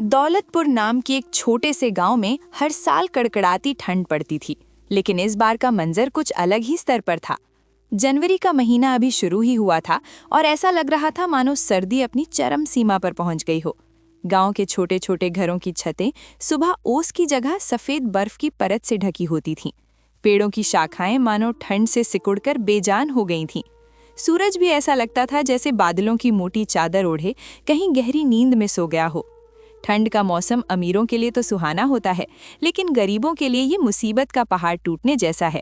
दौलतपुर नाम के एक छोटे से गांव में हर साल कड़कड़ाती ठंड पड़ती थी, लेकिन इस बार का मंजर कुछ अलग ही स्तर पर था। जनवरी का महीना अभी शुरू ही हुआ था और ऐसा लग रहा था मानो सर्दी अपनी चरम सीमा पर पहुंच गई हो। गांव के छोटे छोटे घरों की छतें सुबह ओस की जगह सफेद बर्फ की परत से ढकी होती थीं। पेड़ों की शाखाएं मानो ठंड से सिकुड़कर बेजान हो गई थीं। सूरज भी ऐसा लगता था जैसे बादलों की मोटी चादर ओढ़े कहीं गहरी नींद में सो गया हो। ठंड का मौसम अमीरों के लिए तो सुहाना होता है, लेकिन गरीबों के लिए ये मुसीबत का पहाड़ टूटने जैसा है।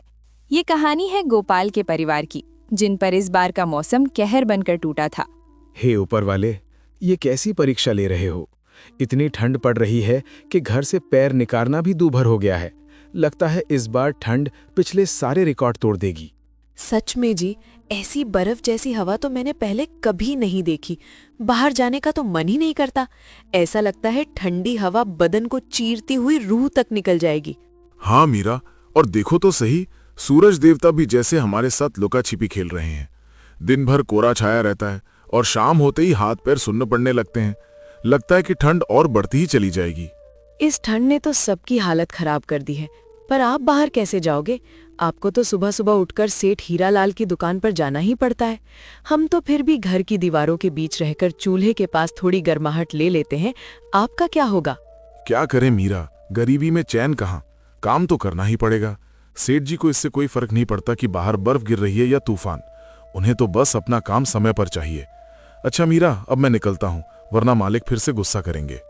ये कहानी है गोपाल के परिवार की, जिन पर इस बार का मौसम कहर बनकर टूटा था। हे ऊपर वाले, ये कैसी परीक्षा ले रहे हो? इतनी ठंड पड़ रही है कि घर से पैर निकालना भी दूभर हो गया है। लगता है इस बार ठंड पिछले सारे रिकॉर्ड तोड़ देगी। सच में जी, ऐसी बर्फ जैसी हवा तो मैंने पहले कभी नहीं देखी। बाहर जाने का तो मन ही नहीं करता। ऐसा लगता है ठंडी हवा बदन को चीरती हुई रूह तक निकल जाएगी। हाँ मीरा, और देखो तो सही, सूरज देवता भी जैसे हमारे साथ लुका छिपी खेल रहे हैं। दिन भर कोहरा छाया रहता है और शाम होते ही हाथ पैर सुन्न पड़ने लगते हैं। लगता है कि ठंड और बढ़ती ही चली जाएगी। इस ठंड ने तो सबकी हालत खराब कर दी है। पर आप बाहर कैसे जाओगे? आपको तो सुबह सुबह उठकर सेठ हीरालाल की दुकान पर जाना ही पड़ता है। हम तो फिर भी घर की दीवारों के बीच रहकर चूल्हे के पास थोड़ी गर्माहट ले लेते हैं। आपका क्या होगा? क्या करें मीरा, गरीबी में चैन कहाँ, काम तो करना ही पड़ेगा। सेठ जी को इससे कोई फर्क नहीं पड़ता कि बाहर बर्फ गिर रही है या तूफान। उन्हें तो बस अपना काम समय पर चाहिए। अच्छा मीरा, अब मैं निकलता हूँ, वरना मालिक फिर से गुस्सा करेंगे।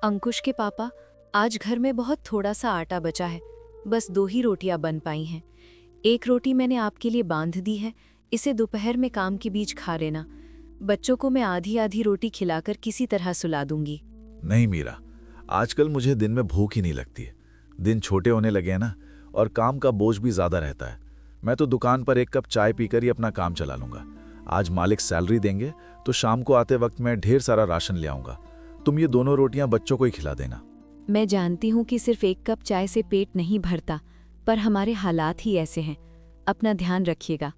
अंकुश के पापा, आज घर में बहुत थोड़ा सा आटा बचा है। बस 2 ही रोटियां बन पाई हैं। एक रोटी मैंने आपके लिए बांध दी है, इसे दोपहर में काम के बीच खा लेना। बच्चों को मैं आधी आधी रोटी खिलाकर किसी तरह सुला दूंगी। नहीं मीरा, आजकल मुझे दिन में भूख ही नहीं लगती है। दिन छोटे होने लगे हैं ना, और काम का बोझ भी ज्यादा रहता है। मैं तो दुकान पर 1 कप चाय पीकर ही अपना काम चला लूंगा। आज मालिक सैलरी देंगे तो शाम को आते वक्त मैं ढेर सारा राशन ले आऊंगा। तुम ये दोनों रोटियां बच्चों को ही खिला देना। मैं जानती हूँ कि सिर्फ 1 कप चाय से पेट नहीं भरता, पर हमारे हालात ही ऐसे हैं। अपना ध्यान रखिएगा।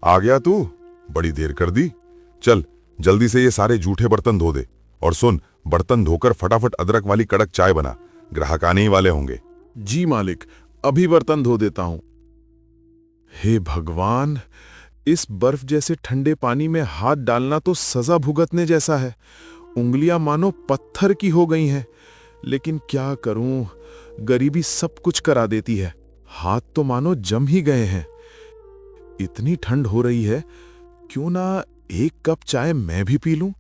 आ गया तू? बड़ी देर कर दी। चल जल्दी से ये सारे जूठे बर्तन धो दे, और सुन, बर्तन धोकर फटाफट अदरक वाली कड़क चाय बना, ग्राहक आने ही वाले होंगे। जी मालिक, अभी बर्तन धो देता हूँ। हे भगवान, इस बर्फ जैसे ठंडे पानी में हाथ डालना तो सजा भुगतने जैसा है। उंगलियां मानो पत्थर की हो गई हैं। लेकिन क्या करूं, गरीबी सब कुछ करा देती है। हाथ तो मानो जम ही गए हैं। इतनी ठंड हो रही है, क्यों ना 1 कप चाय मैं भी पी लूं?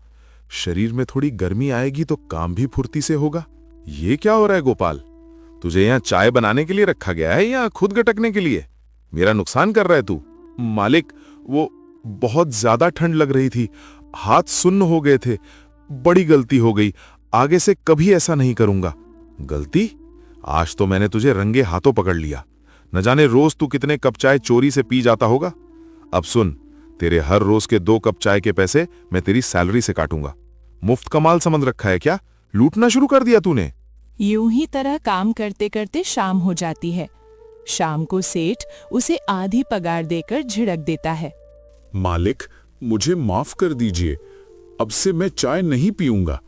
शरीर में थोड़ी गर्मी आएगी तो काम भी फुर्ती से होगा। ये क्या हो रहा है गोपाल? तुझे यहाँ चाय बनाने के लिए रखा गया है या खुद गटकने के लिए? मेरा नुकसान कर रहा है तू। मालिक, वो बहुत ज्यादा ठंड लग रही थी, हाथ सुन्न हो गए थे। बड़ी गलती हो गई, आगे से कभी ऐसा नहीं करूंगा। गलती? आज तो मैंने तुझे रंगे हाथों पकड़ लिया। न जाने रोज तू कितने कप चाय चोरी से पी जाता होगा। अब सुन, तेरे हर रोज के 2 कप चाय के पैसे मैं तेरी सैलरी से काटूंगा। मुफ्त का माल समझ रखा है क्या? लूटना शुरू कर दिया तूने। यूं ही तरह काम करते करते शाम हो जाती है। शाम को सेठ उसे आधी पगार देकर झिड़क देता है। मालिक, मुझे माफ कर दीजिए। अब से मैं चाय नहीं पीऊंगा,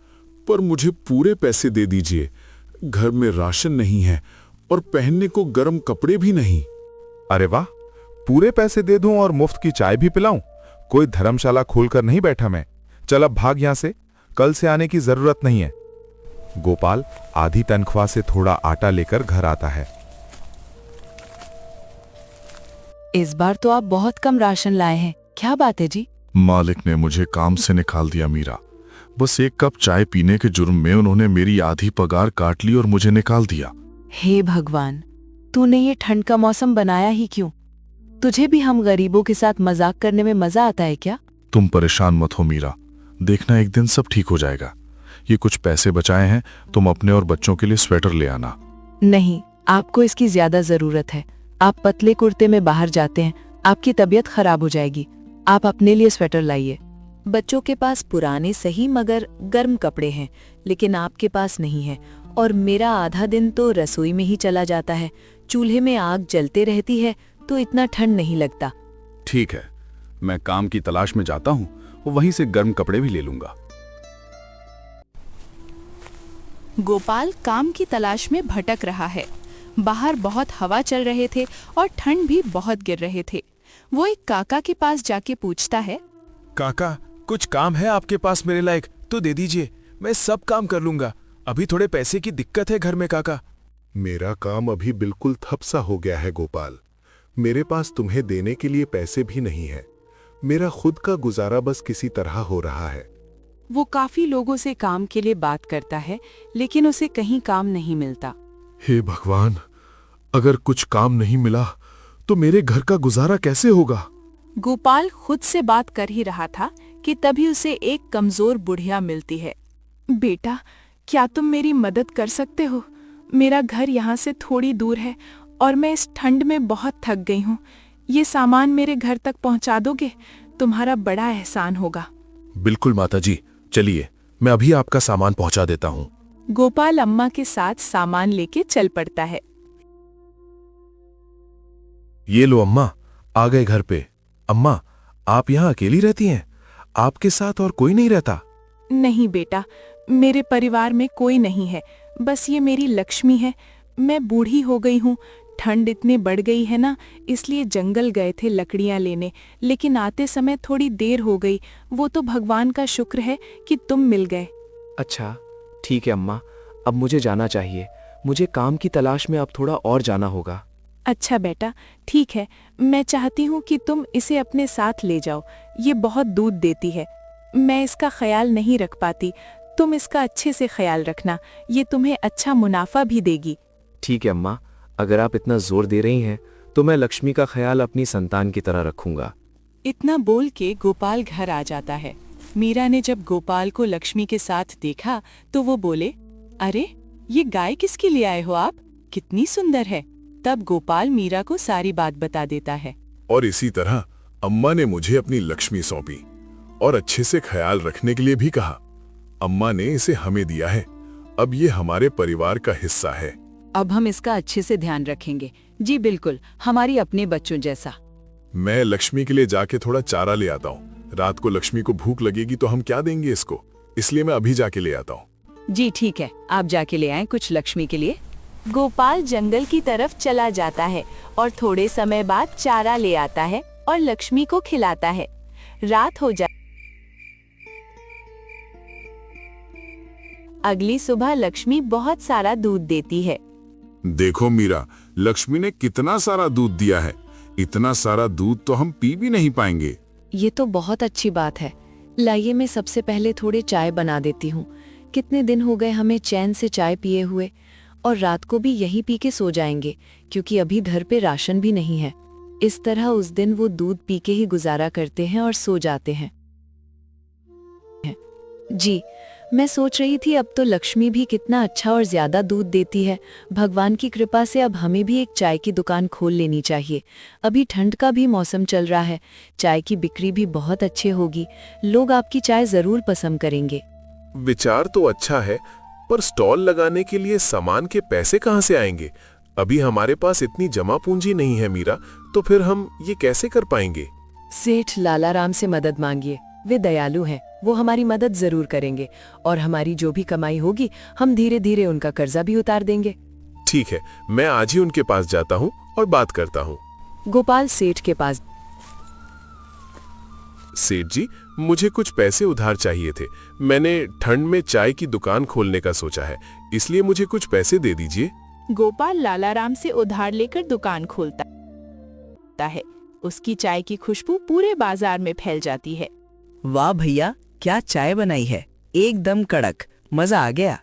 पर मुझे पूरे पैसे दे दीजिए। घर में राशन नहीं है और पहनने को गर्म कपड़े भी नहीं। अरे वाह, पूरे पैसे दे दूं और मुफ्त की चाय भी पिलाऊं? कोई धर्मशाला खोलकर नहीं बैठा मैं। चल अब भाग यहां से, कल से आने की जरूरत नहीं है। गोपाल आधी तनख्वाह से थोड़ा आटा लेकर घर आता है। इस बार तो आप बहुत कम राशन लाए हैं, क्या बात है जी? मालिक ने मुझे काम से निकाल दिया मीरा। बस 1 कप चाय पीने के जुर्म में उन्होंने मेरी आधी पगार काट ली और मुझे निकाल दिया। हे भगवान, तूने ये ठंड का मौसम बनाया ही क्यों? तुझे भी हम गरीबों के साथ मजाक करने में मजा आता है क्या? तुम परेशान मत हो मीरा, देखना एक दिन सब ठीक हो जाएगा। ये कुछ पैसे बचाए हैं, तुम अपने और बच्चों के लिए स्वेटर ले आना। नहीं, आपको इसकी ज्यादा जरूरत है। आप पतले कुर्ते में बाहर जाते हैं, आपकी तबीयत खराब हो जाएगी। आप अपने लिए स्वेटर लाइए। बच्चों के पास पुराने सही मगर गर्म कपड़े हैं, लेकिन आपके पास नहीं है। और मेरा आधा दिन तो रसोई में ही चला जाता है। चूल्हे में आग जलते रहती है तो इतना ठंड नहीं लगता। ठीक है, मैं काम की तलाश में जाता हूँ वहीं से गर्म कपड़े भी ले लूंगा। गोपाल काम की तलाश में भटक रहा है। बाहर बहुत हवा चल रहे थे और ठंड भी बहुत गिर रहे थे। वो एक काका के पास जाके पूछता है, काका, कुछ काम है आपके पास मेरे लायक तो दे दीजिए, मैं सब काम कर लूंगा। अभी थोड़े पैसे की दिक्कत है घर में काका। मेरा काम अभी बिल्कुल ठप सा हो गया है गोपाल। मेरे पास तुम्हें देने के लिए पैसे भी नहीं है। मेरा खुद का गुजारा बस किसी तरह हो रहा है। वो काफी लोगों से काम के लिए बात करता है, लेकिन उसे कहीं काम नहीं मिलता। हे भगवान, अगर कुछ काम नहीं मिला तो मेरे घर का गुजारा कैसे होगा? गोपाल खुद से बात कर ही रहा था कि तभी उसे एक कमजोर बुढ़िया मिलती है। बेटा, क्या तुम मेरी मदद कर सकते हो? मेरा घर यहाँ से थोड़ी दूर है और मैं इस ठंड में बहुत थक गई हूँ। ये सामान मेरे घर तक पहुँचा दोगे? तुम्हारा बड़ा एहसान होगा। बिल्कुल माताजी, चलिए मैं अभी आपका सामान पहुंचा देता हूँ। गोपाल अम्मा के साथ सामान लेके चल पड़ता है। ये लो अम्मा, आ गए घर पे। अम्मा, आप यहाँ अकेली रहती हैं? आपके साथ और कोई नहीं रहता? नहीं बेटा, मेरे परिवार में कोई नहीं है, बस ये मेरी लक्ष्मी है। मैं बूढ़ी हो गई हूँ, ठंड इतने बढ़ गई है ना, इसलिए जंगल गए थे लकड़ियाँ लेने, लेकिन आते समय थोड़ी देर हो गई। वो तो भगवान का शुक्र है कि तुम मिल गए। अच्छा ठीक है अम्मा, अब मुझे जाना चाहिए। मुझे काम की तलाश में अब थोड़ा और जाना होगा। अच्छा बेटा, ठीक है। मैं चाहती हूँ कि तुम इसे अपने साथ ले जाओ। ये बहुत दूध देती है, मैं इसका ख्याल नहीं रख पाती। तुम इसका अच्छे से ख्याल रखना, ये तुम्हें अच्छा मुनाफा भी देगी। ठीक है अम्मा, अगर आप इतना जोर दे रही हैं तो मैं लक्ष्मी का ख्याल अपनी संतान की तरह रखूंगा। इतना बोल के गोपाल घर आ जाता है। मीरा ने जब गोपाल को लक्ष्मी के साथ देखा तो वो बोले, अरे ये गाय किसके लिए आए हो आप? कितनी सुंदर है। तब गोपाल मीरा को सारी बात बता देता है। और इसी तरह अम्मा ने मुझे अपनी लक्ष्मी सौंपी और अच्छे से ख्याल रखने के लिए भी कहा। अम्मा ने इसे हमें दिया है, अब ये हमारे परिवार का हिस्सा है। अब हम इसका अच्छे से ध्यान रखेंगे। जी बिल्कुल, हमारी अपने बच्चों जैसा। मैं लक्ष्मी के लिए जाके थोड़ा चारा ले आता हूँ। रात को लक्ष्मी को भूख लगेगी तो हम क्या देंगे इसको, इसलिए मैं अभी जाके ले आता हूँ। जी ठीक है, आप जाके ले आएं कुछ लक्ष्मी के लिए। गोपाल जंगल की तरफ चला जाता है और थोड़े समय बाद चारा ले आता है और लक्ष्मी को खिलाता है। रात हो जाती। अगली सुबह लक्ष्मी बहुत सारा दूध देती है। देखो मीरा, लक्ष्मी ने कितना सारा दूध दिया है। इतना सारा दूध तो हम पी भी नहीं पाएंगे। ये तो बहुत अच्छी बात है। लाइए मैं सबसे पहले थोड़े चाय बना देती हूँ। कितने दिन हो गए हमें चैन से चाय पिए हुए, और रात को भी यही पी के सो जाएंगे क्योंकि अभी घर पे राशन भी नहीं है। इस तरह उस दिन वो दूध पी के ही गुजारा करते हैं और सो जाते हैं। जी, मैं सोच रही थी अब तो लक्ष्मी भी कितना अच्छा और ज्यादा दूध देती है। भगवान की कृपा से अब हमें भी एक चाय की दुकान खोल लेनी चाहिए। अभी ठंड का भी मौसम चल रहा है, चाय की बिक्री भी बहुत अच्छी होगी। लोग आपकी चाय जरूर पसंद करेंगे। विचार तो अच्छा है, पर स्टॉल लगाने के लिए सामान के पैसे कहाँ से आएंगे? अभी हमारे पास इतनी जमा पूंजी नहीं है मीरा, तो फिर हम ये कैसे कर पाएंगे? सेठ लालाराम से मदद मांगिए, वे दयालु हैं, वो हमारी मदद जरूर करेंगे और हमारी जो भी कमाई होगी हम धीरे धीरे उनका कर्जा भी उतार देंगे। ठीक है, मैं आज ही उनके पास जाता हूँ और बात करता हूँ। गोपाल सेठ के पास। सेठ जी, मुझे कुछ पैसे उधार चाहिए थे। मैंने ठंड में चाय की दुकान खोलने का सोचा है, इसलिए मुझे कुछ पैसे दे दीजिए। गोपाल लालाराम से उधार लेकर दुकान खोलता है। उसकी चाय की खुशबू पूरे बाजार में फैल जाती है। वाह भैया, क्या चाय बनाई है, एकदम कड़क, मजा आ गया।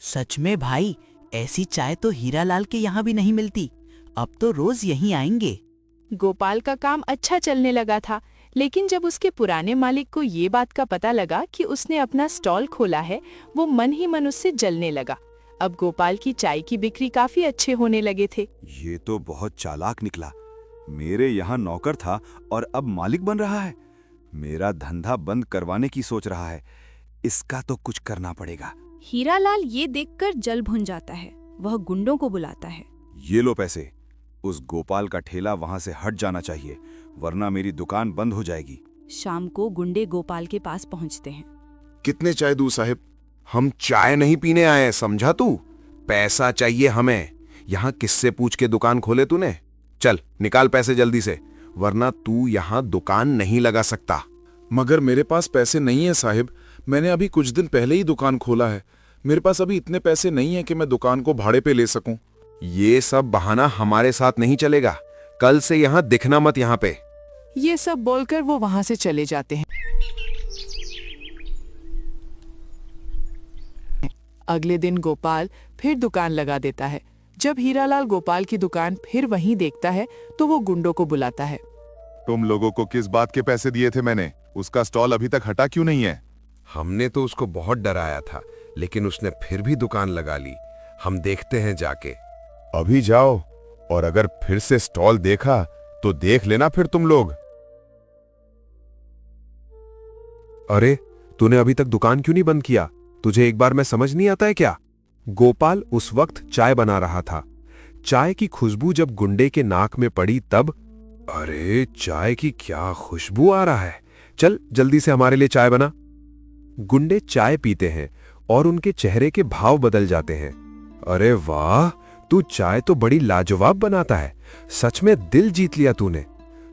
सच में भाई, ऐसी चाय तो हीरालाल के यहाँ भी नहीं मिलती। अब तो रोज यहीं आएंगे। गोपाल का काम अच्छा चलने लगा था, लेकिन जब उसके पुराने मालिक को ये बात का पता लगा कि उसने अपना स्टॉल खोला है, वो मन ही मन उससे जलने लगा। अब गोपाल की चाय की बिक्री काफी अच्छे होने लगे थे। ये तो बहुत चालाक निकला। मेरे यहाँ नौकर था और अब मालिक बन रहा है। मेरा धंधा बंद करवाने की सोच रहा है। इसका तो कुछ करना पड़ेगा। हीरालाल ये देखकर जल भुन जाता है। वह गुंडों को बुलाता है। ये लो पैसे। उस गोपाल का ठेला वहां से हट जाना चाहिए, वरना मेरी दुकान बंद हो जाएगी। शाम को गुंडे गोपाल के पास पहुंचते हैं। कितने चाय दूं साहिब? हम चाय नहीं पीने आए हैं, समझा तू? पैसा चाहिए हमें। यहाँ किससे पूछ के दुकान खोले तूने? चल निकाल पैसे जल्दी से, वरना तू यहाँ दुकान नहीं लगा सकता। मगर मेरे पास पैसे नहीं है साहिब, मैंने अभी कुछ दिन पहले ही दुकान खोला है। मेरे पास अभी इतने पैसे नहीं है कि मैं दुकान को भाड़े पे ले सकूं। ये सब बहाना हमारे साथ नहीं चलेगा। कल से यहाँ दिखना मत यहाँ पे। ये सब बोलकर वो वहां से चले जाते हैं। अगले दिन गोपाल फिर दुकान लगा देता है। जब हीरालाल गोपाल की दुकान फिर वहीं देखता है तो वो गुंडों को बुलाता है। तुम लोगों को किस बात के पैसे दिए थे मैंने? उसका स्टॉल अभी तक हटा क्यों नहीं है? हमने तो उसको बहुत डराया था, लेकिन उसने फिर भी दुकान लगा ली। हम देखते हैं जाके। अभी जाओ, और अगर फिर से स्टॉल देखा तो देख लेना फिर तुम लोग। अरे तूने अभी तक दुकान क्यों नहीं बंद किया? तुझे एक बार में समझ नहीं आता है क्या? गोपाल उस वक्त चाय बना रहा था। चाय की खुशबू जब गुंडे के नाक में पड़ी तब, अरे चाय की क्या खुशबू आ रहा है, चल जल्दी से हमारे लिए चाय बना। गुंडे चाय पीते हैं और उनके चेहरे के भाव बदल जाते हैं। अरे वाह, तू चाय तो बड़ी लाजवाब बनाता है, सच में दिल जीत लिया तूने।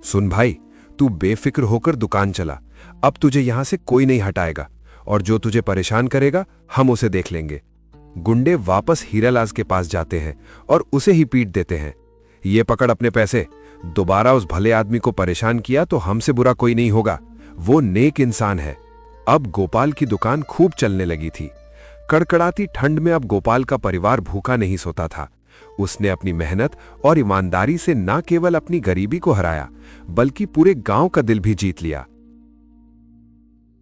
सुन भाई, तू बेफिक्र होकर दुकान चला, अब तुझे यहां से कोई नहीं हटाएगा, और जो तुझे परेशान करेगा हम उसे देख लेंगे। गुंडे वापस हीरालाल के पास जाते हैं और उसे ही पीट देते हैं। ये पकड़ अपने पैसे, दोबारा उस भले आदमी को परेशान किया तो हमसे बुरा कोई नहीं होगा, वो नेक इंसान है। अब गोपाल की दुकान खूब चलने लगी थी। कड़कड़ाती ठंड में अब गोपाल का परिवार भूखा नहीं सोता था। उसने अपनी मेहनत और ईमानदारी से न केवल अपनी गरीबी को हराया, बल्कि पूरे गांव का दिल भी जीत लिया।